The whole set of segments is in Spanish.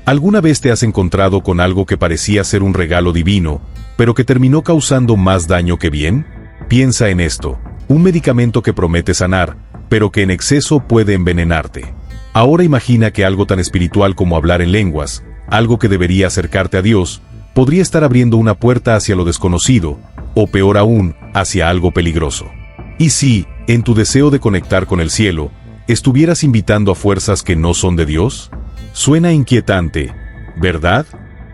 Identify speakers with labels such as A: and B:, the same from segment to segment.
A: ¿Alguna vez te has encontrado con algo que parecía ser un regalo divino, pero que terminó causando más daño que bien? Piensa en esto: un medicamento que promete sanar, pero que en exceso puede envenenarte. Ahora imagina que algo tan espiritual como hablar en lenguas, algo que debería acercarte a Dios, podría estar abriendo una puerta hacia lo desconocido, o peor aún, hacia algo peligroso. ¿Y si, en tu deseo de conectar con el cielo, estuvieras invitando a fuerzas que no son de Dios? Suena inquietante, ¿verdad?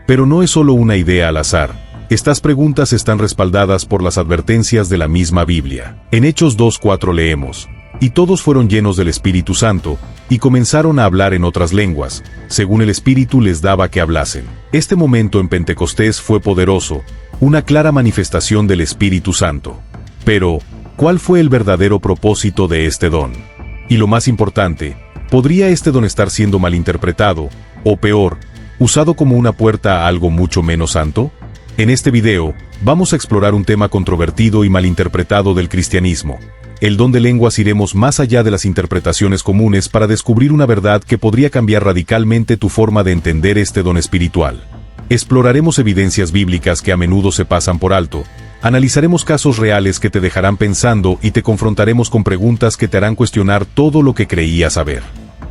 A: Pero no es solo una idea al azar. Estas preguntas están respaldadas por las advertencias de la misma Biblia. En Hechos 2:4 leemos: «Y todos fueron llenos del Espíritu Santo, y comenzaron a hablar en otras lenguas, según el Espíritu les daba que hablasen». Este momento en Pentecostés fue poderoso, una clara manifestación del Espíritu Santo. Pero, ¿cuál fue el verdadero propósito de este don? Y lo más importante, ¿podría este don estar siendo malinterpretado, o peor, usado como una puerta a algo mucho menos santo? En este video, vamos a explorar un tema controvertido y malinterpretado del cristianismo. El don de lenguas. Iremos más allá de las interpretaciones comunes para descubrir una verdad que podría cambiar radicalmente tu forma de entender este don espiritual. Exploraremos evidencias bíblicas que a menudo se pasan por alto, analizaremos casos reales que te dejarán pensando y te confrontaremos con preguntas que te harán cuestionar todo lo que creías saber.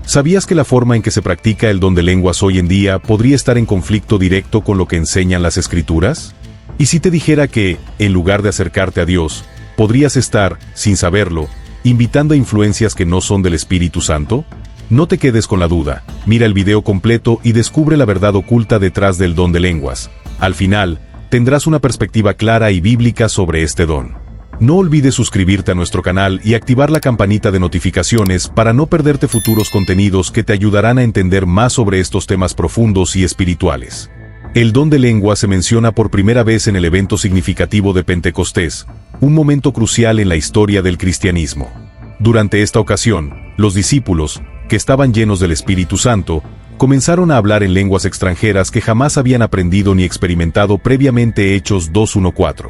A: ¿Sabías que la forma en que se practica el don de lenguas hoy en día podría estar en conflicto directo con lo que enseñan las Escrituras? ¿Y si te dijera que, en lugar de acercarte a Dios, podrías estar, sin saberlo, invitando a influencias que no son del Espíritu Santo? No te quedes con la duda, mira el video completo y descubre la verdad oculta detrás del don de lenguas. Al final, tendrás una perspectiva clara y bíblica sobre este don. No olvides suscribirte a nuestro canal y activar la campanita de notificaciones para no perderte futuros contenidos que te ayudarán a entender más sobre estos temas profundos y espirituales. El don de lengua se menciona por primera vez en el evento significativo de Pentecostés, un momento crucial en la historia del cristianismo. Durante esta ocasión, los discípulos, que estaban llenos del Espíritu Santo, comenzaron a hablar en lenguas extranjeras que jamás habían aprendido ni experimentado previamente. Hechos 2:1-4.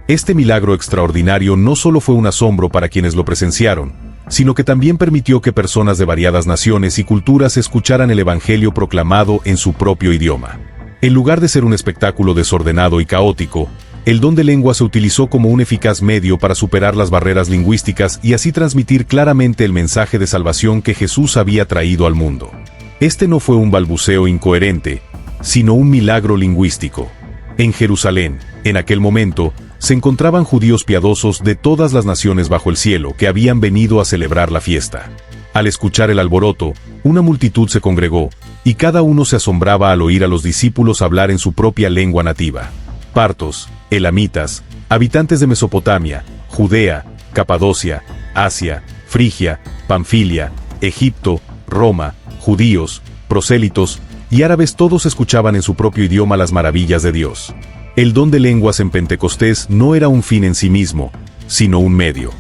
A: Este milagro extraordinario no solo fue un asombro para quienes lo presenciaron, sino que también permitió que personas de variadas naciones y culturas escucharan el Evangelio proclamado en su propio idioma. En lugar de ser un espectáculo desordenado y caótico, el don de lengua se utilizó como un eficaz medio para superar las barreras lingüísticas y así transmitir claramente el mensaje de salvación que Jesús había traído al mundo. Este no fue un balbuceo incoherente, sino un milagro lingüístico. En Jerusalén, en aquel momento, se encontraban judíos piadosos de todas las naciones bajo el cielo que habían venido a celebrar la fiesta. Al escuchar el alboroto, una multitud se congregó, y cada uno se asombraba al oír a los discípulos hablar en su propia lengua nativa. Partos, elamitas, habitantes de Mesopotamia, Judea, Capadocia, Asia, Frigia, Panfilia, Egipto, Roma, judíos, prosélitos y árabes, todos escuchaban en su propio idioma las maravillas de Dios. El don de lenguas en Pentecostés no era un fin en sí mismo, sino un medio.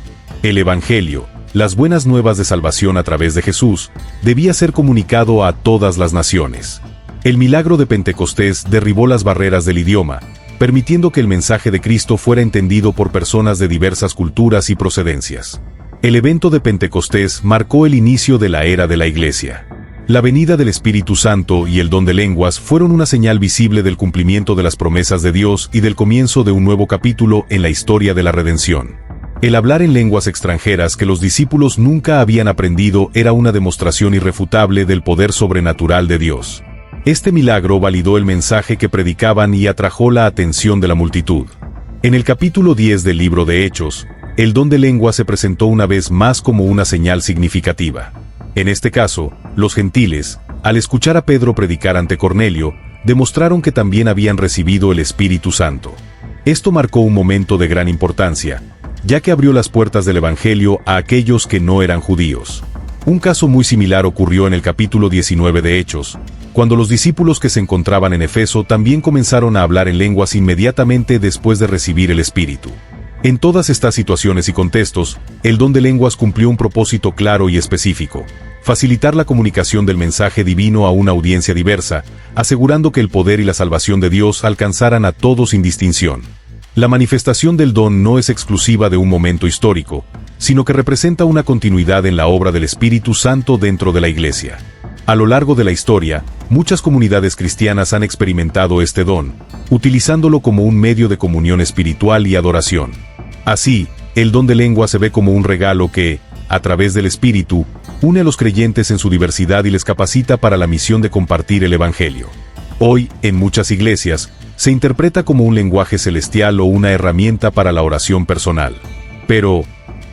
A: El Evangelio, las buenas nuevas de salvación a través de Jesús, debía ser comunicado a todas las naciones. El milagro de Pentecostés derribó las barreras del idioma, permitiendo que el mensaje de Cristo fuera entendido por personas de diversas culturas y procedencias. El evento de Pentecostés marcó el inicio de la era de la Iglesia. La venida del Espíritu Santo y el don de lenguas fueron una señal visible del cumplimiento de las promesas de Dios y del comienzo de un nuevo capítulo en la historia de la redención. El hablar en lenguas extranjeras que los discípulos nunca habían aprendido era una demostración irrefutable del poder sobrenatural de Dios. Este milagro validó el mensaje que predicaban y atrajo la atención de la multitud. En el capítulo 10 del libro de Hechos, el don de lengua se presentó una vez más como una señal significativa. En este caso, los gentiles, al escuchar a Pedro predicar ante Cornelio, demostraron que también habían recibido el Espíritu Santo. Esto marcó un momento de gran importancia, ya que abrió las puertas del Evangelio a aquellos que no eran judíos. Un caso muy similar ocurrió en el capítulo 19 de Hechos, cuando los discípulos que se encontraban en Efeso también comenzaron a hablar en lenguas inmediatamente después de recibir el Espíritu. En todas estas situaciones y contextos, el don de lenguas cumplió un propósito claro y específico: facilitar la comunicación del mensaje divino a una audiencia diversa, asegurando que el poder y la salvación de Dios alcanzaran a todos sin distinción. La manifestación del don no es exclusiva de un momento histórico, sino que representa una continuidad en la obra del Espíritu Santo dentro de la Iglesia. A lo largo de la historia, muchas comunidades cristianas han experimentado este don, utilizándolo como un medio de comunión espiritual y adoración. Así, el don de lengua se ve como un regalo que, a través del Espíritu, une a los creyentes en su diversidad y les capacita para la misión de compartir el Evangelio. Hoy, en muchas iglesias, se interpreta como un lenguaje celestial o una herramienta para la oración personal. Pero,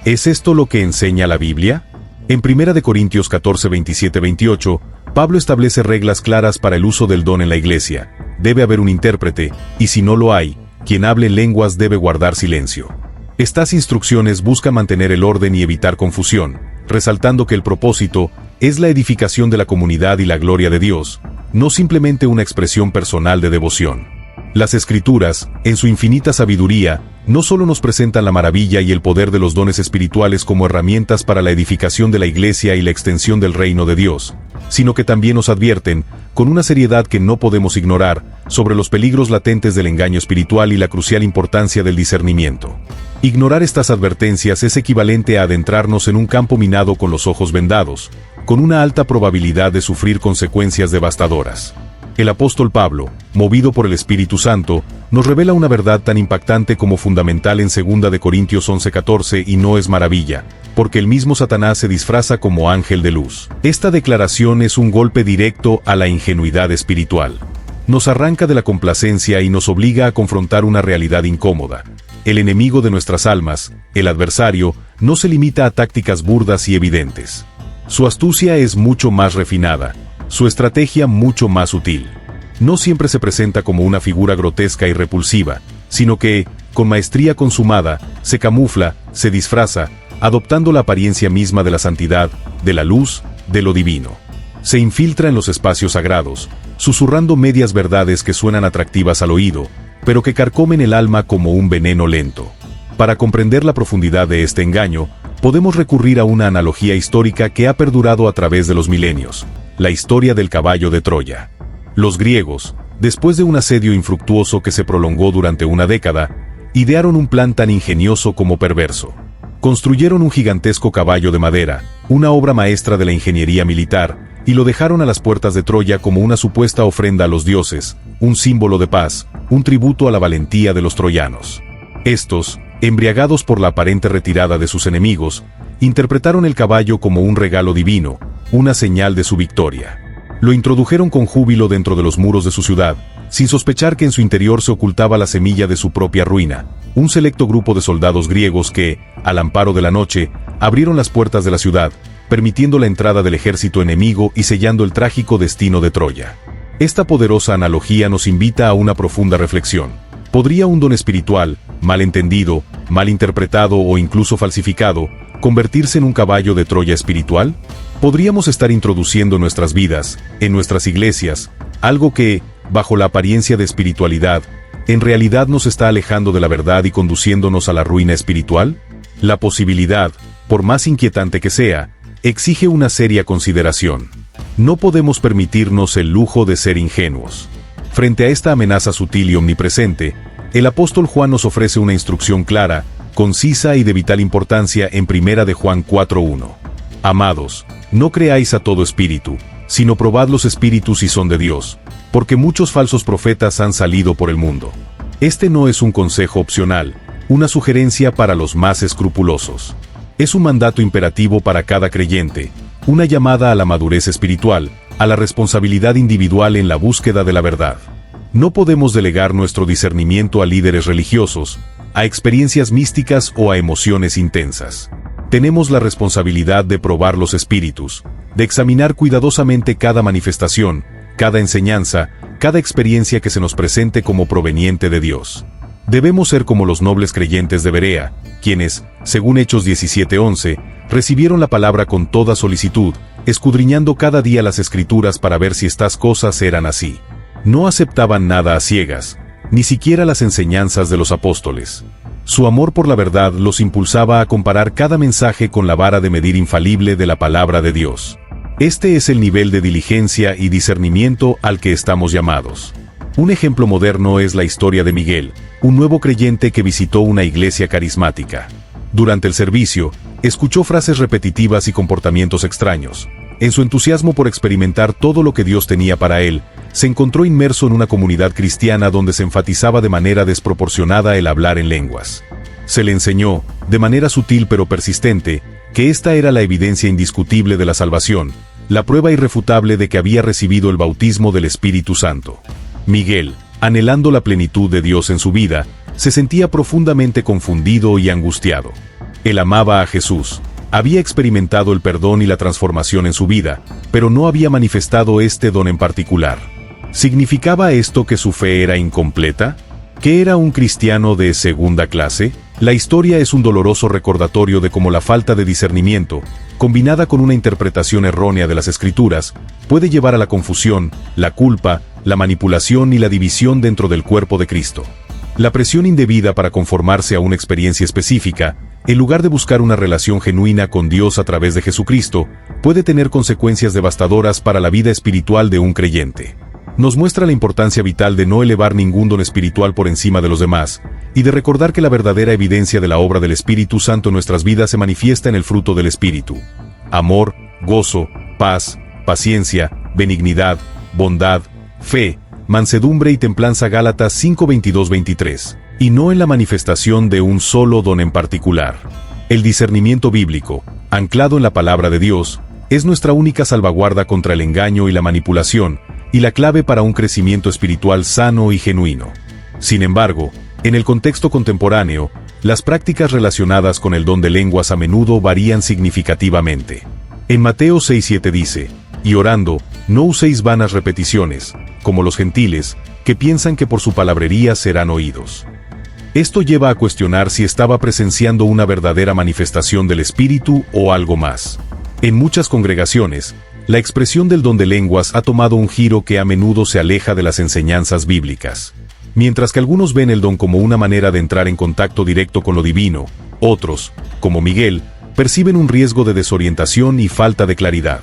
A: ¿es esto lo que enseña la Biblia? En 1 Corintios 14, 27-28, Pablo establece reglas claras para el uso del don en la iglesia. Debe haber un intérprete, y si no lo hay, quien hable en lenguas debe guardar silencio. Estas instrucciones buscan mantener el orden y evitar confusión, resaltando que el propósito es la edificación de la comunidad y la gloria de Dios, no simplemente una expresión personal de devoción. Las Escrituras, en su infinita sabiduría, no solo nos presentan la maravilla y el poder de los dones espirituales como herramientas para la edificación de la iglesia y la extensión del reino de Dios, sino que también nos advierten, con una seriedad que no podemos ignorar, sobre los peligros latentes del engaño espiritual y la crucial importancia del discernimiento. Ignorar estas advertencias es equivalente a adentrarnos en un campo minado con los ojos vendados, con una alta probabilidad de sufrir consecuencias devastadoras. El apóstol Pablo, movido por el Espíritu Santo, nos revela una verdad tan impactante como fundamental en 2 Corintios 11:14 y no es maravilla, porque el mismo Satanás se disfraza como ángel de luz. Esta declaración es un golpe directo a la ingenuidad espiritual. Nos arranca de la complacencia y nos obliga a confrontar una realidad incómoda. El enemigo de nuestras almas, el adversario, no se limita a tácticas burdas y evidentes. Su astucia es mucho más refinada, su estrategia mucho más sutil. No siempre se presenta como una figura grotesca y repulsiva, sino que, con maestría consumada, se camufla, se disfraza, adoptando la apariencia misma de la santidad, de la luz, de lo divino. Se infiltra en los espacios sagrados, susurrando medias verdades que suenan atractivas al oído, pero que carcomen el alma como un veneno lento. Para comprender la profundidad de este engaño, podemos recurrir a una analogía histórica que ha perdurado a través de los milenios: la historia del caballo de Troya. Los griegos, después de un asedio infructuoso que se prolongó durante una década, idearon un plan tan ingenioso como perverso. Construyeron un gigantesco caballo de madera, una obra maestra de la ingeniería militar, y lo dejaron a las puertas de Troya como una supuesta ofrenda a los dioses, un símbolo de paz, un tributo a la valentía de los troyanos. Estos, embriagados por la aparente retirada de sus enemigos, interpretaron el caballo como un regalo divino, una señal de su victoria. Lo introdujeron con júbilo dentro de los muros de su ciudad, sin sospechar que en su interior se ocultaba la semilla de su propia ruina, un selecto grupo de soldados griegos que, al amparo de la noche, abrieron las puertas de la ciudad, permitiendo la entrada del ejército enemigo y sellando el trágico destino de Troya. Esta poderosa analogía nos invita a una profunda reflexión. ¿Podría un don espiritual, mal entendido, mal interpretado o incluso falsificado, convertirse en un caballo de Troya espiritual? ¿Podríamos estar introduciendo en nuestras vidas, en nuestras iglesias, algo que, bajo la apariencia de espiritualidad, en realidad nos está alejando de la verdad y conduciéndonos a la ruina espiritual? La posibilidad, por más inquietante que sea, exige una seria consideración. No podemos permitirnos el lujo de ser ingenuos. Frente a esta amenaza sutil y omnipresente, el apóstol Juan nos ofrece una instrucción clara, concisa y de vital importancia en 1 Juan 4:1. Amados, no creáis a todo espíritu, sino probad los espíritus si son de Dios, porque muchos falsos profetas han salido por el mundo. Este no es un consejo opcional, una sugerencia para los más escrupulosos. Es un mandato imperativo para cada creyente, una llamada a la madurez espiritual, a la responsabilidad individual en la búsqueda de la verdad. No podemos delegar nuestro discernimiento a líderes religiosos, a experiencias místicas o a emociones intensas. Tenemos la responsabilidad de probar los espíritus, de examinar cuidadosamente cada manifestación, cada enseñanza, cada experiencia que se nos presente como proveniente de Dios. Debemos ser como los nobles creyentes de Berea, quienes, según Hechos 17:11, recibieron la palabra con toda solicitud, escudriñando cada día las Escrituras para ver si estas cosas eran así. No aceptaban nada a ciegas, ni siquiera las enseñanzas de los apóstoles. Su amor por la verdad los impulsaba a comparar cada mensaje con la vara de medir infalible de la palabra de Dios. Este es el nivel de diligencia y discernimiento al que estamos llamados. Un ejemplo moderno es la historia de Miguel, un nuevo creyente que visitó una iglesia carismática. Durante el servicio, escuchó frases repetitivas y comportamientos extraños, en su entusiasmo por experimentar todo lo que Dios tenía para él, se encontró inmerso en una comunidad cristiana donde se enfatizaba de manera desproporcionada el hablar en lenguas. Se le enseñó, de manera sutil pero persistente, que esta era la evidencia indiscutible de la salvación, la prueba irrefutable de que había recibido el bautismo del Espíritu Santo. Miguel, anhelando la plenitud de Dios en su vida, se sentía profundamente confundido y angustiado. Él amaba a Jesús, había experimentado el perdón y la transformación en su vida, pero no había manifestado este don en particular. ¿Significaba esto que su fe era incompleta? ¿Que era un cristiano de segunda clase? La historia es un doloroso recordatorio de cómo la falta de discernimiento, combinada con una interpretación errónea de las Escrituras, puede llevar a la confusión, la culpa, la manipulación y la división dentro del cuerpo de Cristo. La presión indebida para conformarse a una experiencia específica, en lugar de buscar una relación genuina con Dios a través de Jesucristo, puede tener consecuencias devastadoras para la vida espiritual de un creyente. Nos muestra la importancia vital de no elevar ningún don espiritual por encima de los demás, y de recordar que la verdadera evidencia de la obra del Espíritu Santo en nuestras vidas se manifiesta en el fruto del Espíritu: amor, gozo, paz, paciencia, benignidad, bondad, fe, mansedumbre y templanza. Gálatas 5:22-23, y no en la manifestación de un solo don en particular. El discernimiento bíblico, anclado en la palabra de Dios, es nuestra única salvaguarda contra el engaño y la manipulación, y la clave para un crecimiento espiritual sano y genuino. Sin embargo, en el contexto contemporáneo, las prácticas relacionadas con el don de lenguas a menudo varían significativamente. En Mateo 6:7 dice: y orando, no uséis vanas repeticiones, como los gentiles, que piensan que por su palabrería serán oídos. Esto lleva a cuestionar si estaba presenciando una verdadera manifestación del Espíritu o algo más. En muchas congregaciones, la expresión del don de lenguas ha tomado un giro que a menudo se aleja de las enseñanzas bíblicas. Mientras que algunos ven el don como una manera de entrar en contacto directo con lo divino, otros, como Miguel, perciben un riesgo de desorientación y falta de claridad.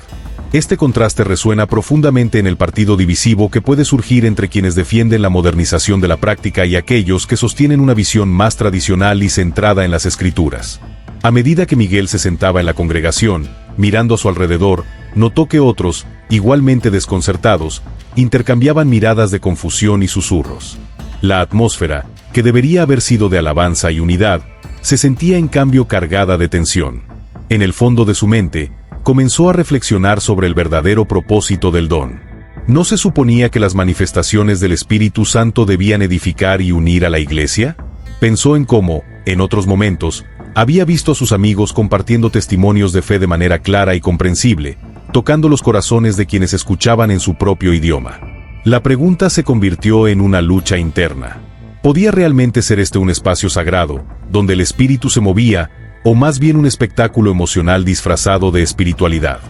A: Este contraste resuena profundamente en el partido divisivo que puede surgir entre quienes defienden la modernización de la práctica y aquellos que sostienen una visión más tradicional y centrada en las Escrituras. A medida que Miguel se sentaba en la congregación, mirando a su alrededor, notó que otros, igualmente desconcertados, intercambiaban miradas de confusión y susurros. La atmósfera, que debería haber sido de alabanza y unidad, se sentía en cambio cargada de tensión. En el fondo de su mente, comenzó a reflexionar sobre el verdadero propósito del don. ¿No se suponía que las manifestaciones del Espíritu Santo debían edificar y unir a la iglesia? Pensó en cómo, en otros momentos, había visto a sus amigos compartiendo testimonios de fe de manera clara y comprensible, tocando los corazones de quienes escuchaban en su propio idioma. La pregunta se convirtió en una lucha interna. ¿Podía realmente ser este un espacio sagrado, donde el Espíritu se movía, o más bien un espectáculo emocional disfrazado de espiritualidad?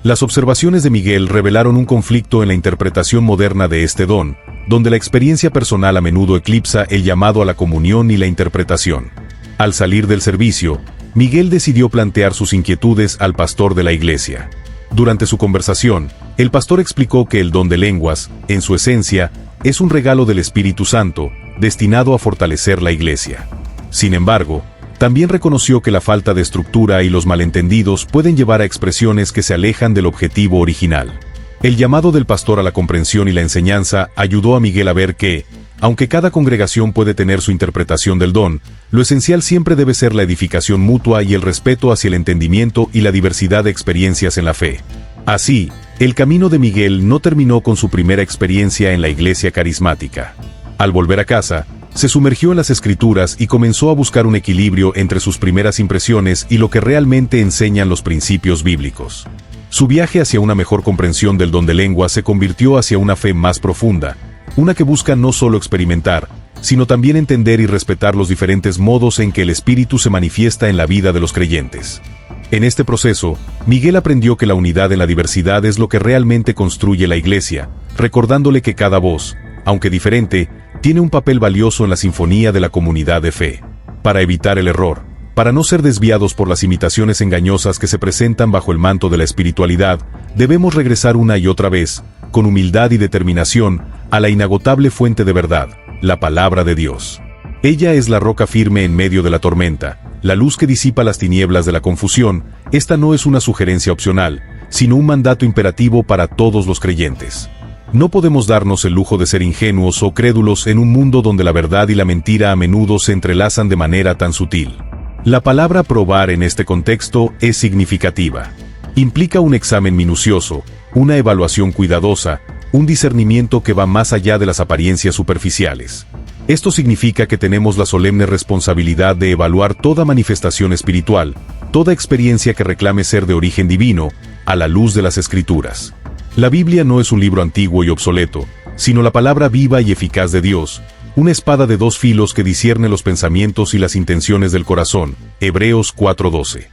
A: Las observaciones de Miguel revelaron un conflicto en la interpretación moderna de este don, donde la experiencia personal a menudo eclipsa el llamado a la comunión y la interpretación. Al salir del servicio, Miguel decidió plantear sus inquietudes al pastor de la iglesia. Durante su conversación, el pastor explicó que el don de lenguas, en su esencia, es un regalo del Espíritu Santo, destinado a fortalecer la iglesia. Sin embargo, también reconoció que la falta de estructura y los malentendidos pueden llevar a expresiones que se alejan del objetivo original. El llamado del pastor a la comprensión y la enseñanza ayudó a Miguel a ver que, aunque cada congregación puede tener su interpretación del don, lo esencial siempre debe ser la edificación mutua y el respeto hacia el entendimiento y la diversidad de experiencias en la fe. Así, el camino de Miguel no terminó con su primera experiencia en la iglesia carismática. Al volver a casa, se sumergió en las Escrituras y comenzó a buscar un equilibrio entre sus primeras impresiones y lo que realmente enseñan los principios bíblicos. Su viaje hacia una mejor comprensión del don de lengua se convirtió hacia una fe más profunda, una que busca no solo experimentar, sino también entender y respetar los diferentes modos en que el Espíritu se manifiesta en la vida de los creyentes. En este proceso, Miguel aprendió que la unidad en la diversidad es lo que realmente construye la iglesia, recordándole que cada voz, aunque diferente, tiene un papel valioso en la sinfonía de la comunidad de fe. Para evitar el error, para no ser desviados por las imitaciones engañosas que se presentan bajo el manto de la espiritualidad, debemos regresar una y otra vez, con humildad y determinación, a la inagotable fuente de verdad, la palabra de Dios. Ella es la roca firme en medio de la tormenta, la luz que disipa las tinieblas de la confusión. Esta no es una sugerencia opcional, sino un mandato imperativo para todos los creyentes. No podemos darnos el lujo de ser ingenuos o crédulos en un mundo donde la verdad y la mentira a menudo se entrelazan de manera tan sutil. La palabra probar en este contexto es significativa. Implica un examen minucioso, una evaluación cuidadosa, un discernimiento que va más allá de las apariencias superficiales. Esto significa que tenemos la solemne responsabilidad de evaluar toda manifestación espiritual, toda experiencia que reclame ser de origen divino, a la luz de las Escrituras. La Biblia no es un libro antiguo y obsoleto, sino la palabra viva y eficaz de Dios, una espada de dos filos que discierne los pensamientos y las intenciones del corazón. Hebreos 4:12.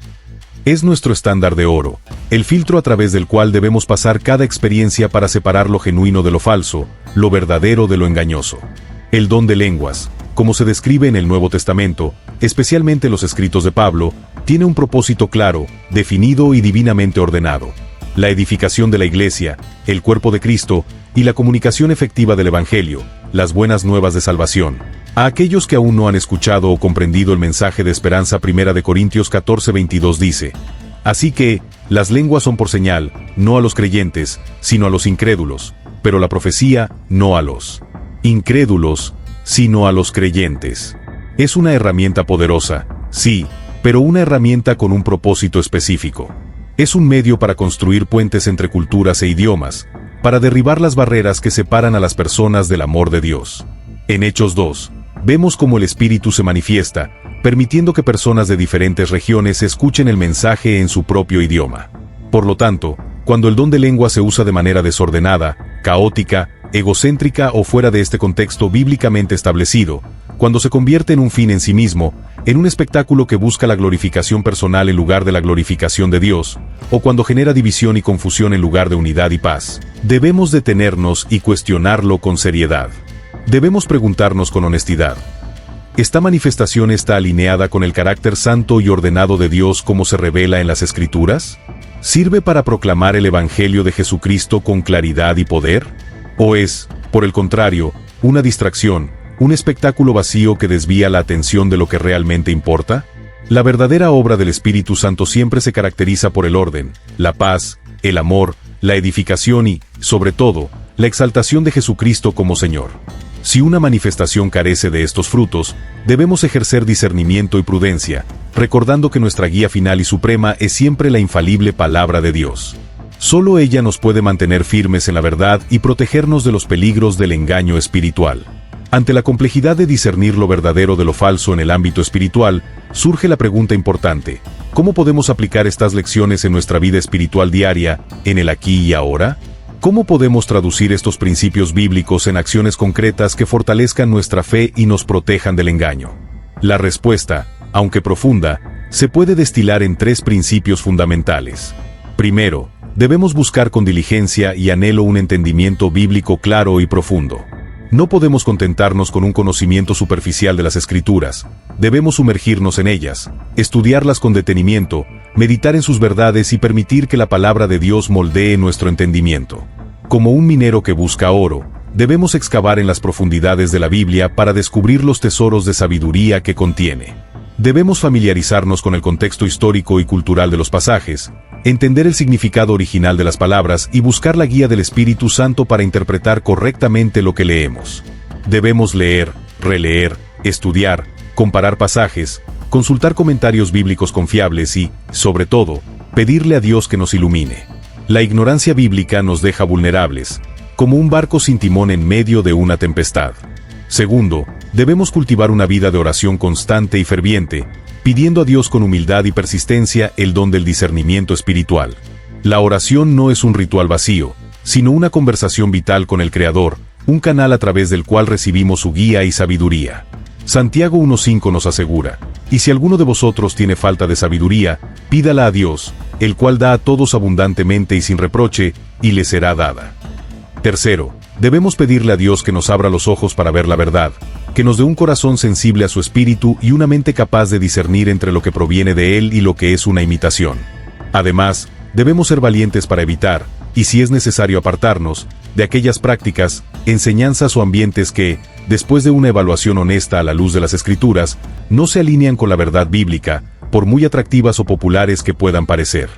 A: Es nuestro estándar de oro, el filtro a través del cual debemos pasar cada experiencia para separar lo genuino de lo falso, lo verdadero de lo engañoso. El don de lenguas, como se describe en el Nuevo Testamento, especialmente los escritos de Pablo, tiene un propósito claro, definido y divinamente ordenado: la edificación de la Iglesia, el cuerpo de Cristo, y la comunicación efectiva del Evangelio, las buenas nuevas de salvación, a aquellos que aún no han escuchado o comprendido el mensaje de esperanza. 1 Corintios 14:22 dice: Así que, las lenguas son por señal, no a los creyentes, sino a los incrédulos, pero la profecía, no a los incrédulos, sino a los creyentes. Es una herramienta poderosa, sí, pero una herramienta con un propósito específico. Es un medio para construir puentes entre culturas e idiomas, para derribar las barreras que separan a las personas del amor de Dios. En Hechos 2, vemos cómo el Espíritu se manifiesta, permitiendo que personas de diferentes regiones escuchen el mensaje en su propio idioma. Por lo tanto, cuando el don de lengua se usa de manera desordenada, caótica, egocéntrica o fuera de este contexto bíblicamente establecido, cuando se convierte en un fin en sí mismo, en un espectáculo que busca la glorificación personal en lugar de la glorificación de Dios, o cuando genera división y confusión en lugar de unidad y paz, debemos detenernos y cuestionarlo con seriedad. Debemos preguntarnos con honestidad: ¿esta manifestación está alineada con el carácter santo y ordenado de Dios como se revela en las Escrituras? ¿Sirve para proclamar el Evangelio de Jesucristo con claridad y poder? ¿O es, por el contrario, una distracción, un espectáculo vacío que desvía la atención de lo que realmente importa? La verdadera obra del Espíritu Santo siempre se caracteriza por el orden, la paz, el amor, la edificación y, sobre todo, la exaltación de Jesucristo como Señor. Si una manifestación carece de estos frutos, debemos ejercer discernimiento y prudencia, recordando que nuestra guía final y suprema es siempre la infalible palabra de Dios. Solo ella nos puede mantener firmes en la verdad y protegernos de los peligros del engaño espiritual. Ante la complejidad de discernir lo verdadero de lo falso en el ámbito espiritual, surge la pregunta importante: ¿cómo podemos aplicar estas lecciones en nuestra vida espiritual diaria, en el aquí y ahora? ¿Cómo podemos traducir estos principios bíblicos en acciones concretas que fortalezcan nuestra fe y nos protejan del engaño? La respuesta, aunque profunda, se puede destilar en tres principios fundamentales. Primero, debemos buscar con diligencia y anhelo un entendimiento bíblico claro y profundo. No podemos contentarnos con un conocimiento superficial de las Escrituras. Debemos sumergirnos en ellas, estudiarlas con detenimiento, meditar en sus verdades y permitir que la palabra de Dios moldee nuestro entendimiento. Como un minero que busca oro, debemos excavar en las profundidades de la Biblia para descubrir los tesoros de sabiduría que contiene. Debemos familiarizarnos con el contexto histórico y cultural de los pasajes, entender el significado original de las palabras y buscar la guía del Espíritu Santo para interpretar correctamente lo que leemos. Debemos leer, releer, estudiar, comparar pasajes, consultar comentarios bíblicos confiables y, sobre todo, pedirle a Dios que nos ilumine. La ignorancia bíblica nos deja vulnerables, como un barco sin timón en medio de una tempestad. Segundo, debemos cultivar una vida de oración constante y ferviente, pidiendo a Dios con humildad y persistencia el don del discernimiento espiritual. La oración no es un ritual vacío, sino una conversación vital con el Creador, un canal a través del cual recibimos su guía y sabiduría. Santiago 1:5 nos asegura: y si alguno de vosotros tiene falta de sabiduría, pídala a Dios, el cual da a todos abundantemente y sin reproche, y le será dada. Tercero, debemos pedirle a Dios que nos abra los ojos para ver la verdad, que nos dé un corazón sensible a su espíritu y una mente capaz de discernir entre lo que proviene de Él y lo que es una imitación. Además, debemos ser valientes para evitar, y si es necesario apartarnos, de aquellas prácticas, enseñanzas o ambientes que, después de una evaluación honesta a la luz de las Escrituras, no se alinean con la verdad bíblica, por muy atractivas o populares que puedan parecer.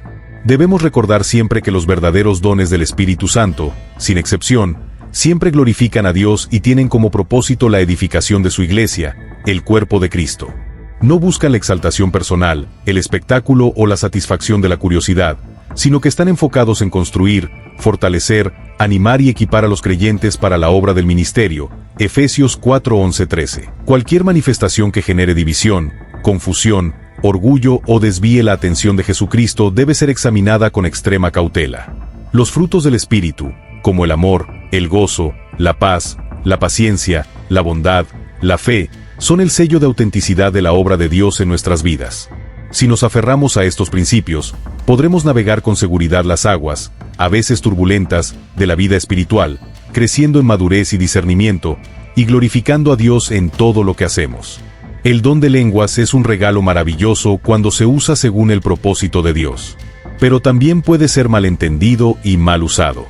A: Debemos recordar siempre que los verdaderos dones del Espíritu Santo, sin excepción, siempre glorifican a Dios y tienen como propósito la edificación de su iglesia, el cuerpo de Cristo. No buscan la exaltación personal, el espectáculo o la satisfacción de la curiosidad, sino que están enfocados en construir, fortalecer, animar y equipar a los creyentes para la obra del ministerio. Efesios 4:11-13. Cualquier manifestación que genere división, confusión, orgullo o desvíe la atención de Jesucristo debe ser examinada con extrema cautela. Los frutos del Espíritu, como el amor, el gozo, la paz, la paciencia, la bondad, la fe, son el sello de autenticidad de la obra de Dios en nuestras vidas. Si nos aferramos a estos principios, podremos navegar con seguridad las aguas, a veces turbulentas, de la vida espiritual, creciendo en madurez y discernimiento, y glorificando a Dios en todo lo que hacemos. El don de lenguas es un regalo maravilloso cuando se usa según el propósito de Dios. Pero también puede ser malentendido y mal usado.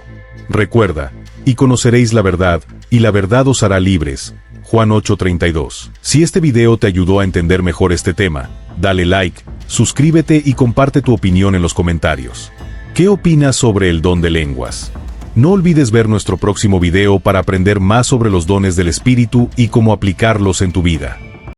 A: Recuerda, y conoceréis la verdad, y la verdad os hará libres. Juan 8:32. Si este video te ayudó a entender mejor este tema, dale like, suscríbete y comparte tu opinión en los comentarios. ¿Qué opinas sobre el don de lenguas? No olvides ver nuestro próximo video para aprender más sobre los dones del Espíritu y cómo aplicarlos en tu vida.